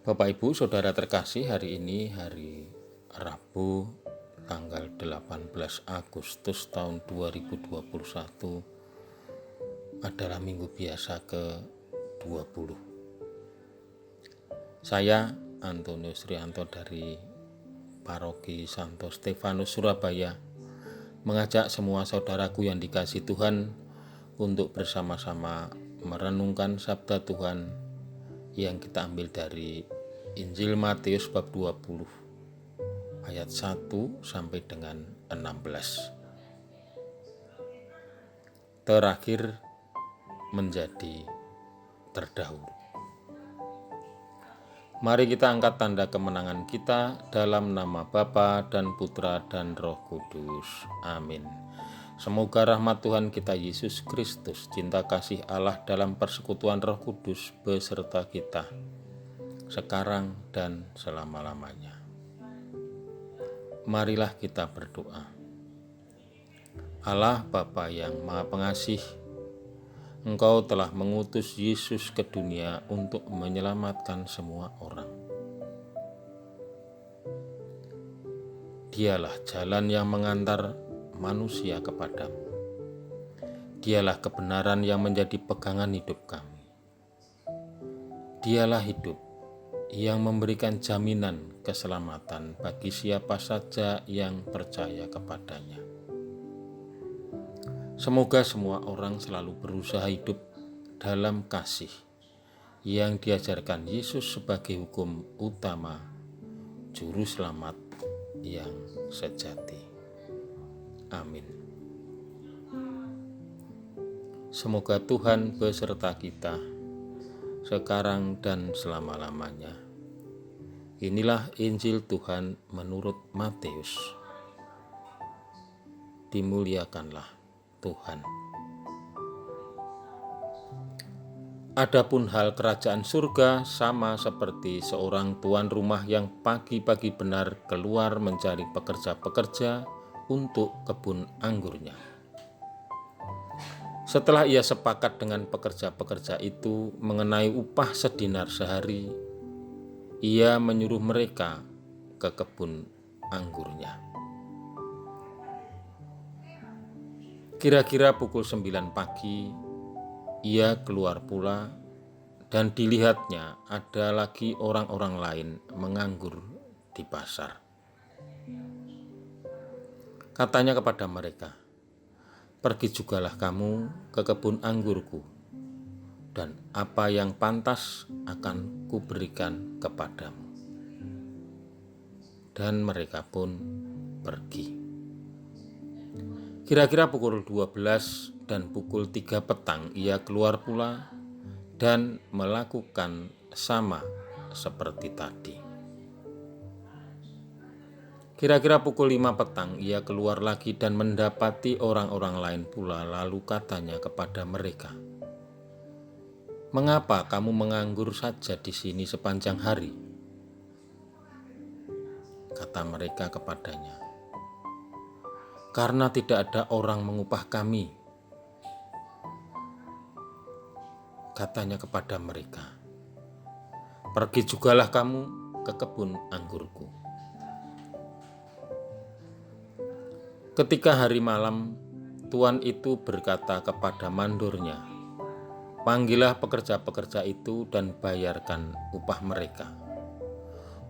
Bapak Ibu Saudara terkasih, hari ini hari Rabu tanggal 18 Agustus tahun 2021 adalah minggu biasa ke-20. Saya Antonius Rianto dari Paroki Santo Stefanus Surabaya mengajak semua saudaraku yang dikasihi Tuhan untuk bersama-sama merenungkan sabda Tuhan yang kita ambil dari Injil Matius bab 20 ayat 1 sampai dengan 16. Terakhir menjadi terdahulu. Mari kita angkat tanda kemenangan kita dalam nama Bapa dan Putra dan Roh Kudus. Amin. Semoga rahmat Tuhan kita Yesus Kristus, cinta kasih Allah dalam persekutuan Roh Kudus beserta kita sekarang dan selama-lamanya. Marilah kita berdoa. Allah Bapa yang Maha Pengasih, Engkau telah mengutus Yesus ke dunia untuk menyelamatkan semua orang. Dialah jalan yang mengantar manusia kepadamu. Dialah kebenaran yang menjadi pegangan hidup kami. Dialah hidup yang memberikan jaminan keselamatan bagi siapa saja yang percaya kepadanya. Semoga semua orang selalu berusaha hidup dalam kasih yang diajarkan Yesus sebagai hukum utama Juru Selamat yang sejati. Amin. Semoga Tuhan beserta kita sekarang dan selama-lamanya. Inilah Injil Tuhan menurut Matius. Dimuliakanlah Tuhan. Adapun hal kerajaan surga sama seperti seorang tuan rumah yang pagi-pagi benar keluar mencari pekerja-pekerja untuk kebun anggurnya. Setelah ia sepakat dengan pekerja-pekerja itu mengenai upah sedinar sehari, ia menyuruh mereka ke kebun anggurnya. Kira-kira pukul 9 pagi, ia keluar pula dan dilihatnya ada lagi orang-orang lain menganggur di pasar. Katanya kepada mereka, "Pergi jugalah kamu ke kebun anggurku, dan apa yang pantas akan kuberikan kepadamu." Dan mereka pun pergi. Kira-kira pukul 12 dan pukul 3 petang ia keluar pula dan melakukan sama seperti tadi. Kira-kira pukul 5 petang ia keluar lagi dan mendapati orang-orang lain pula, lalu katanya kepada mereka, "Mengapa kamu menganggur saja di sini sepanjang hari?" Kata mereka kepadanya, "Karena tidak ada orang mengupah kami." Katanya kepada mereka, "Pergi jugalah kamu ke kebun anggurku." Ketika hari malam, tuan itu berkata kepada mandornya, "Panggillah pekerja-pekerja itu dan bayarkan upah mereka,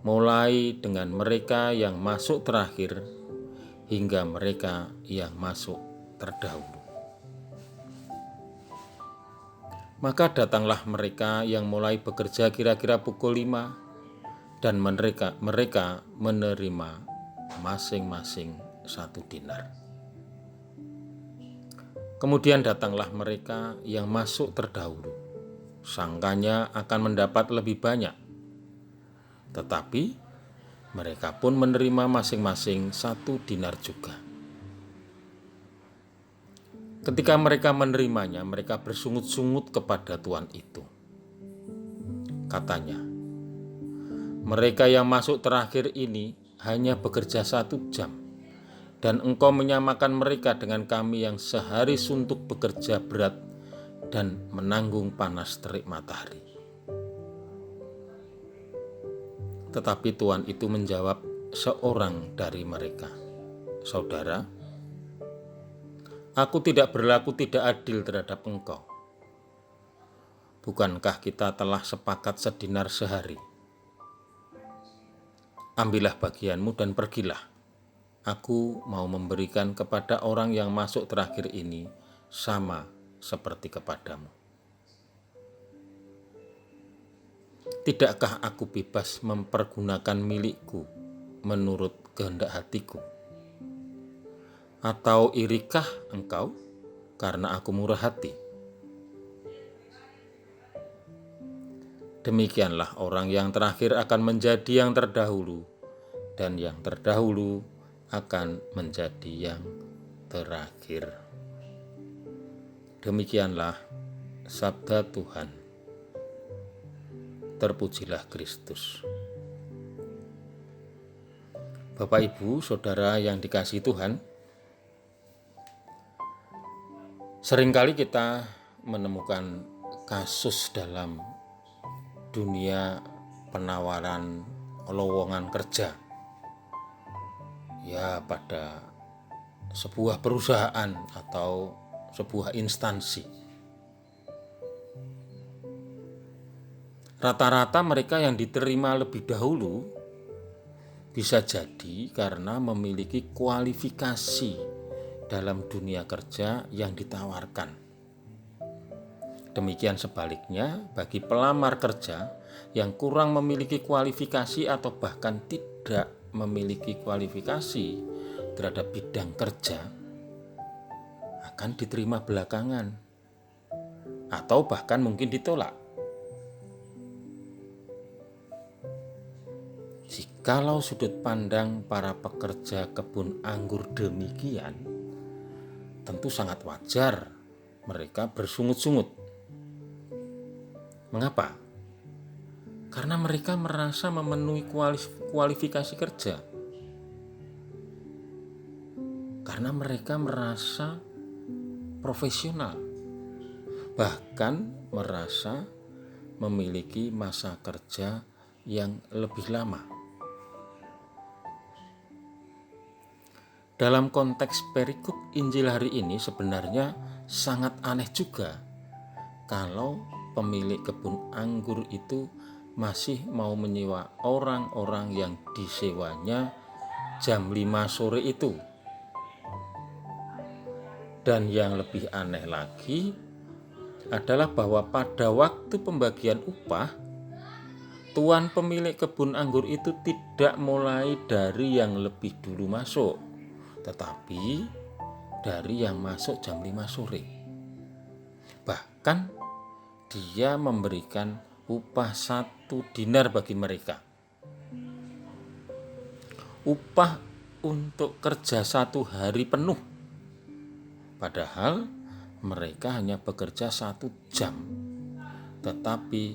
mulai dengan mereka yang masuk terakhir hingga mereka yang masuk terdahulu." Maka datanglah mereka yang mulai bekerja kira-kira pukul 5 dan mereka menerima masing-masing 1 dinar. Kemudian datanglah mereka yang masuk terdahulu. Sangkanya akan mendapat lebih banyak, tetapi mereka pun menerima masing-masing 1 dinar juga. Ketika mereka menerimanya, mereka bersungut-sungut kepada tuan itu. Katanya, "Mereka yang masuk terakhir ini hanya bekerja 1 jam, dan engkau menyamakan mereka dengan kami yang sehari suntuk bekerja berat dan menanggung panas terik matahari." Tetapi Tuhan itu menjawab seorang dari mereka, "Saudara, aku tidak berlaku tidak adil terhadap engkau. Bukankah kita telah sepakat sedinar sehari? Ambillah bagianmu dan pergilah. Aku mau memberikan kepada orang yang masuk terakhir ini sama seperti kepadamu. Tidakkah aku bebas mempergunakan milikku menurut kehendak hatiku? Atau irikah engkau karena aku murah hati?" Demikianlah orang yang terakhir akan menjadi yang terdahulu, dan yang terdahulu akan menjadi yang terakhir. Demikianlah sabda Tuhan. Terpujilah Kristus. Bapak, Ibu, Saudara yang dikasihi Tuhan, seringkali kita menemukan kasus dalam dunia penawaran lowongan kerja, ya pada sebuah perusahaan atau sebuah instansi. Rata-rata mereka yang diterima lebih dahulu bisa jadi karena memiliki kualifikasi dalam dunia kerja yang ditawarkan. Demikian sebaliknya bagi pelamar kerja yang kurang memiliki kualifikasi atau bahkan tidak memiliki kualifikasi terhadap bidang kerja akan diterima belakangan atau bahkan mungkin ditolak. Jikalau sudut pandang para pekerja kebun anggur demikian, tentu sangat wajar mereka bersungut-sungut. Mengapa? Karena mereka merasa memenuhi kualifikasi kerja. Karena mereka merasa profesional. Bahkan merasa memiliki masa kerja yang lebih lama. Dalam konteks perikop Injil hari ini sebenarnya sangat aneh juga kalau pemilik kebun anggur itu masih mau menyewa orang-orang yang disewanya jam 5 sore itu. Dan yang lebih aneh lagi adalah bahwa pada waktu pembagian upah, tuan pemilik kebun anggur itu tidak mulai dari yang lebih dulu masuk, tetapi dari yang masuk jam 5 sore. Bahkan dia memberikan upah 1 dinar bagi mereka. Upah untuk kerja 1 hari penuh. Padahal mereka hanya bekerja 1 jam, tetapi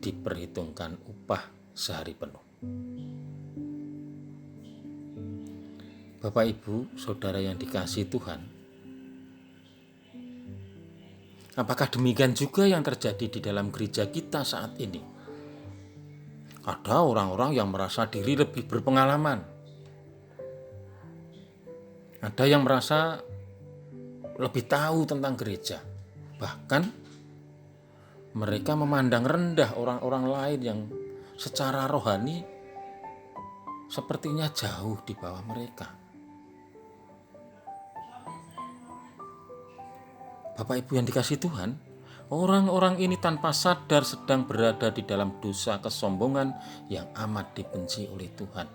diperhitungkan upah sehari penuh. Bapak, Ibu, Saudara yang dikasihi Tuhan, apakah demikian juga yang terjadi di dalam gereja kita saat ini? Ada orang-orang yang merasa diri lebih berpengalaman. Ada yang merasa lebih tahu tentang gereja. Bahkan mereka memandang rendah orang-orang lain yang secara rohani sepertinya jauh di bawah mereka. Bapak, Ibu yang dikasihi Tuhan, orang-orang ini tanpa sadar sedang berada di dalam dosa kesombongan yang amat dibenci oleh Tuhan.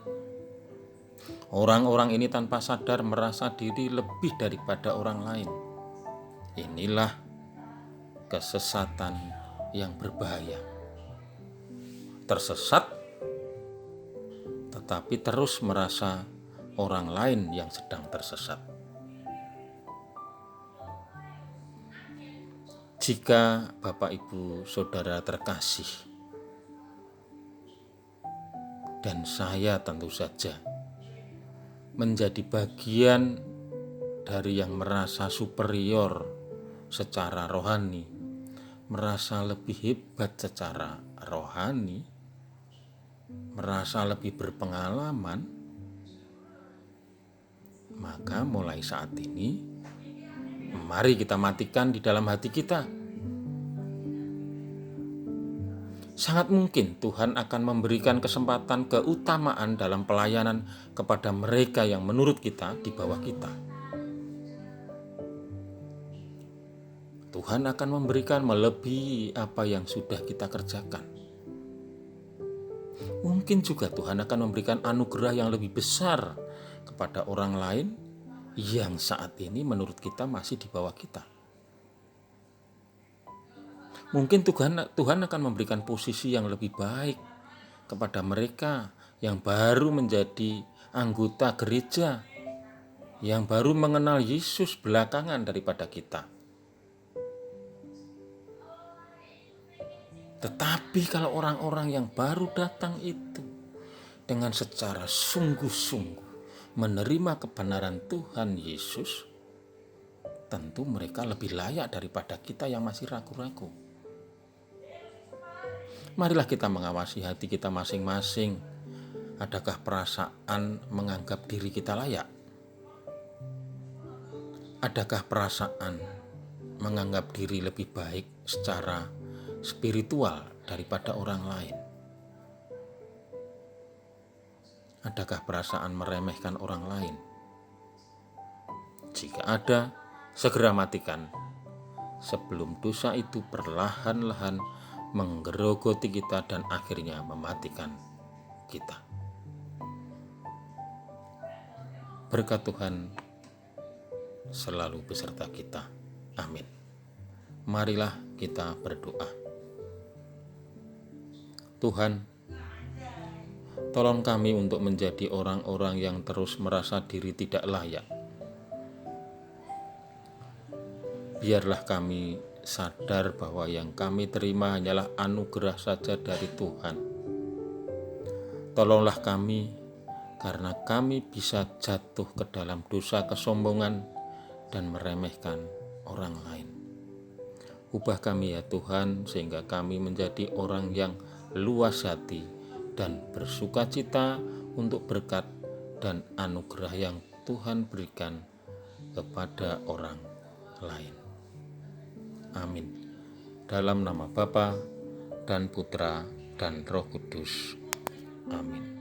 Orang-orang ini tanpa sadar merasa diri lebih daripada orang lain. Inilah kesesatan yang berbahaya. Tersesat, tetapi terus merasa orang lain yang sedang tersesat. Jika Bapak, Ibu, Saudara terkasih, dan saya tentu saja menjadi bagian dari yang merasa superior secara rohani, merasa lebih hebat secara rohani, merasa lebih berpengalaman, maka mulai saat ini mari kita matikan di dalam hati kita. Sangat mungkin Tuhan akan memberikan kesempatan keutamaan dalam pelayanan kepada mereka yang menurut kita di bawah kita. Tuhan akan memberikan melebihi apa yang sudah kita kerjakan. Mungkin juga Tuhan akan memberikan anugerah yang lebih besar kepada orang lain yang saat ini menurut kita masih di bawah kita. Mungkin Tuhan akan memberikan posisi yang lebih baik kepada mereka yang baru menjadi anggota gereja, yang baru mengenal Yesus belakangan daripada kita. Tetapi kalau orang-orang yang baru datang itu dengan secara sungguh-sungguh menerima kebenaran Tuhan Yesus, tentu mereka lebih layak daripada kita yang masih ragu-ragu. Marilah kita mengawasi hati kita masing-masing. Adakah perasaan menganggap diri kita layak? Adakah perasaan menganggap diri lebih baik secara spiritual daripada orang lain? Adakah perasaan meremehkan orang lain? Jika ada, segera matikan sebelum dosa itu perlahan-lahan menggerogoti kita dan akhirnya mematikan kita. Berkat Tuhan selalu beserta kita. Amin. Marilah kita berdoa. Tuhan, tolong kami untuk menjadi orang-orang yang terus merasa diri tidak layak. Biarlah kami sadar bahwa yang kami terima hanyalah anugerah saja dari Tuhan. Tolonglah kami, karena kami bisa jatuh ke dalam dosa kesombongan dan meremehkan orang lain. Ubah kami ya Tuhan, sehingga kami menjadi orang yang luas hati dan bersuka cita untuk berkat dan anugerah yang Tuhan berikan kepada orang lain. Amin. Dalam nama Bapa dan Putra dan Roh Kudus. Amin.